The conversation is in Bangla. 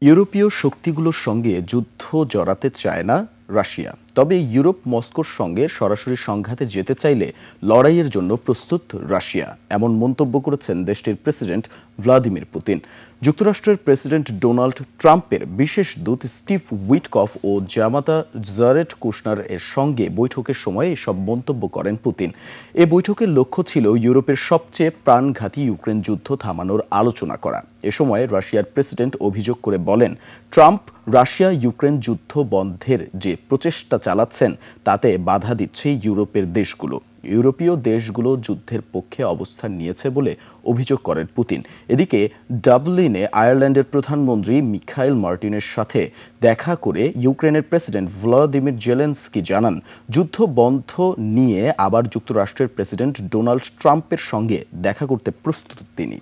ইউরোপীয় শক্তিগুলোর সঙ্গে যুদ্ধ জড়াতে চায় না রাশিয়া। তবে ইউরোপ মস্কোর সঙ্গে সরাসরি সংঘাতে যেতে চাইলে লড়াইয়ের জন্য প্রস্তুত রাশিয়া, এমন মন্তব্য করেছেন দেশটির প্রেসিডেন্ট ভ্লাদিমির পুতিন। যুক্তরাষ্ট্রের প্রেসিডেন্ট ডোনাল্ড ট্রাম্পের বিশেষ দূত স্টিভ উইটকফ ও জামাতা জারেড কুশনার এর সঙ্গে বৈঠকের সময় এসব মন্তব্য করেন পুতিন। এ বৈঠকের লক্ষ্য ছিল ইউরোপের সবচেয়ে প্রাণঘাতী ইউক্রেন যুদ্ধ থামানোর আলোচনা করা। এ সময় রাশিয়ার প্রেসিডেন্ট অভিযোগ করে বলেন, ট্রাম্প রাশিয়া ইউক্রেন যুদ্ধ বন্ধের যে প্রচেষ্টা চালাচ্ছেন তাতে বাধা দিচ্ছে ইউরোপের দেশগুলো। ইউরোপীয় দেশগুলো যুদ্ধের পক্ষে অবস্থান নিয়েছে বলে অভিযোগ করেন পুতিন। এদিকে ডাবলিনে আয়ারল্যান্ডের প্রধানমন্ত্রী মিখাইল মার্টিনের সাথে দেখা করে ইউক্রেনের প্রেসিডেন্ট ভলোদিমির জেলেনস্কি জানান, যুদ্ধ বন্ধ নিয়ে আবার যুক্তরাষ্ট্রের প্রেসিডেন্ট ডোনাল্ড ট্রাম্পের সঙ্গে দেখা করতে প্রস্তুত তিনি।